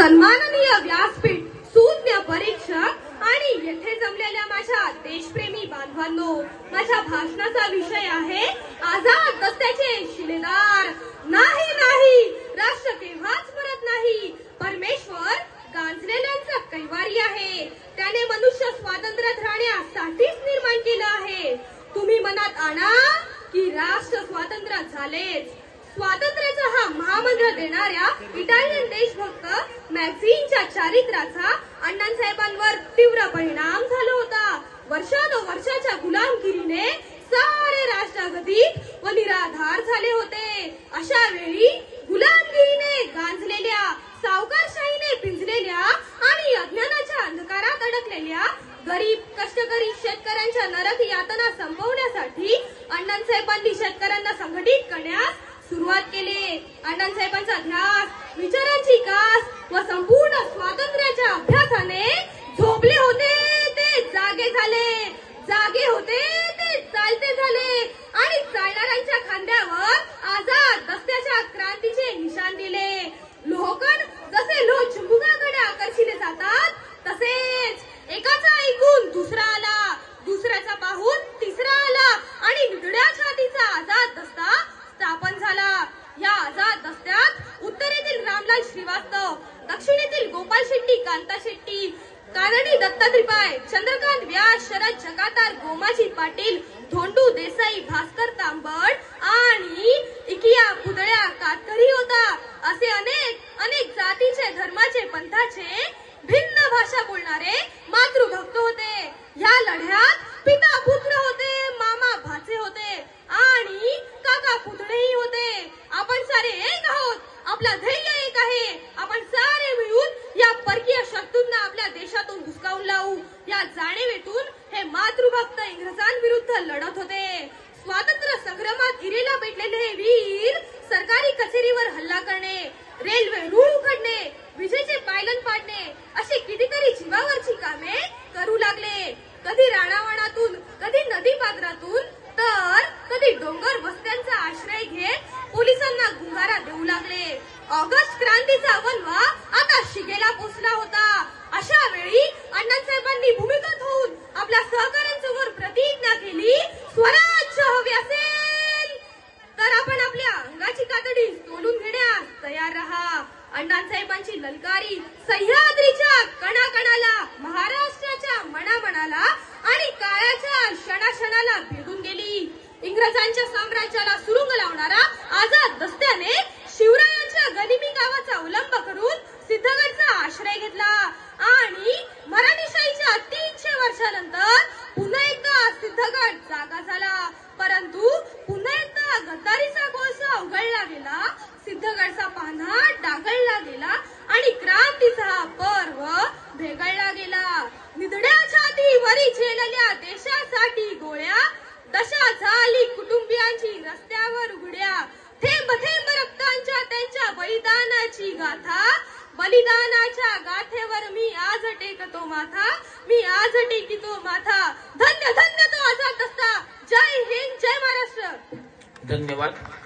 सन्माननीय व्यासपीठ, शून्य परीक्षक आणि येथे जमलेल्या माझ्या देशप्रेमी बांधवांनो, माझ्या भाषणाचा विषय आहे आझाद दस्त्याचे शिलेदार. नाही नाही, राष्ट्र केव्हाच मरत नाही. परमेश्वर गांजलेल्यांचा कैवारी आहे. त्याने मनुष्य स्वातंत्र्यात राहण्यासाठीच निर्माण केलं आहे. तुम्ही मनात आणा की राष्ट्र स्वातंत्र्य झालेच. स्वातंत्र्याचा हा महामंत्र देणाऱ्या इटालियन देशभक्त मॅक्झिनच्या चारित्र्याचा अण्णासाहेबांवर तीव्र परिणाम झाला होता. वर्षानुवर्षाच्या गुलामगिरीने सारे राष्ट्र गदित व निराधार झाले होते. अशा वेळी गुलामगिरीने गांजलेल्या, सावकारशाहीने पिंजलेल्या आणि अज्ञानाच्या अंधकारात अडकलेल्या गरीब कष्टकरी शेतकऱ्यांच्या नरक यातना संपवण्यासाठी अण्णासाहेबांनी शेतकऱ्यांना संघटित करण्यास सुरुवात केली. अण्णासाहेबांचा ध्यास, विचारांची कास व संपूर्ण स्वातंत्र्याच्या अभ्यासाने झोपले होते ते जागे झाले, जागे होते ते चालते झाले आणि चालणाऱ्यांच्या खांद्यावर आझाद दस्त्याच्या क्रांतीचे निशाण दिले. लोहकण जसे लोह चुंबकाकडे आकर्षिले जातात, तसेच एकाचा ऐकून दुसरा आला, दुसऱ्याचा पाहून तिसरा आला आणि निगड्या छातीचा आझाद दस्ता स्थापन झाला. या आझाद दस्त्यात उत्तरेतील रामलाल श्रीवास्तव, दक्षिणेतील गोपाल शेट्टी, कांता शेट्टी, कानडी दत्ता त्रिपाय, चंद्रकांत व्यास, शरद जगातार, गोमाजी पाटील, धोंडू देसाई, भास्कर तांबड आणि इकिया पुतळ्या कातकरी होता. असे अनेक अनेक जातीचे, धर्माचे, पंथाचे, भिन्न भाषा बोलणारे मातृभक्त होते. या लढ्यात पिता पुत्र होते, मामा भाचे होते आणि काका पुतळेही होते. आपण सारे एक आहोत, आपला ध्येय एक आहे. आपण सारे मिळून या परकीय शत्रूंना आपल्या देशातून हुसकावून लावू. या जाणीवेतून हे मातृभक्त इंग्रजांविरुद्ध लढत होते. स्वातंत्र्य संग्रामात इरेला पेटलेले हे वीर सरकारी कचेरीवर हल्ला करणे, रेल्वे रूळ उघडणे, विजेचे पायलन पाडणे अशी कितीतरी जीवावरची कामे करू लागले. कधी राणावनातून, कधी नदी पात्रातून, तर कधी डोंगर वस्त्यांचा आश्रय घेत पोलिसांना गुंगारा देऊ लागले. ऑगस्ट क्रांतीचा वनवा आता शिगेला पोचला होता. अशा वेळी अण्णासाहेबांनी भूमिगत होऊन आपल्या सहकाऱ्यांसमोर प्रतिज्ञा केली, स्वराज्य हवे असेल तर आपण आपल्या अंगाची कातडी तोलून घेण्यास तयार रहा. अण्णासाहेबांची ललकारी सह्याद्रीच्या कणाकणाला, महाराष्ट्राच्या मनामनाला आणि काळाच्या क्षणाक्षणाला भेदून गेली. इंग्रजांच्या साम्राज्याला सुरुंग लावणारा आझाद दस्त्याने शिवरायांच्या गनिमी गावाचा अवलंब करून सिद्धगडचा आश्रय घेतला आणि मराठीशाहीच्या 300 वर्षानंतर पुन्हा एकदा सिद्धगड जागा झाला. परंतु पुन्हा एकदा गद्दारीचा कोळसा उघडला गेला, सिद्धगडचा पान्हा डागळला गेला आणि क्रांतीचा हा पर्व भेगळला गेला. निधड्या छातीवरी झेलल्या देशासाठी गोळ्या, दशा झाली कुटुंबियांची रस्त्यावर उघड्या. थेंब थेंब रक्तांच्या त्यांच्या बलिदानाची गाथा, बलिदानाच्या गाथेवर मी आज टेकतो माथा, मी आज टेकितो माथा. धन्य धन्य तो आझाद दस्ता. जय हिंद, जय महाराष्ट्र. धन्यवाद.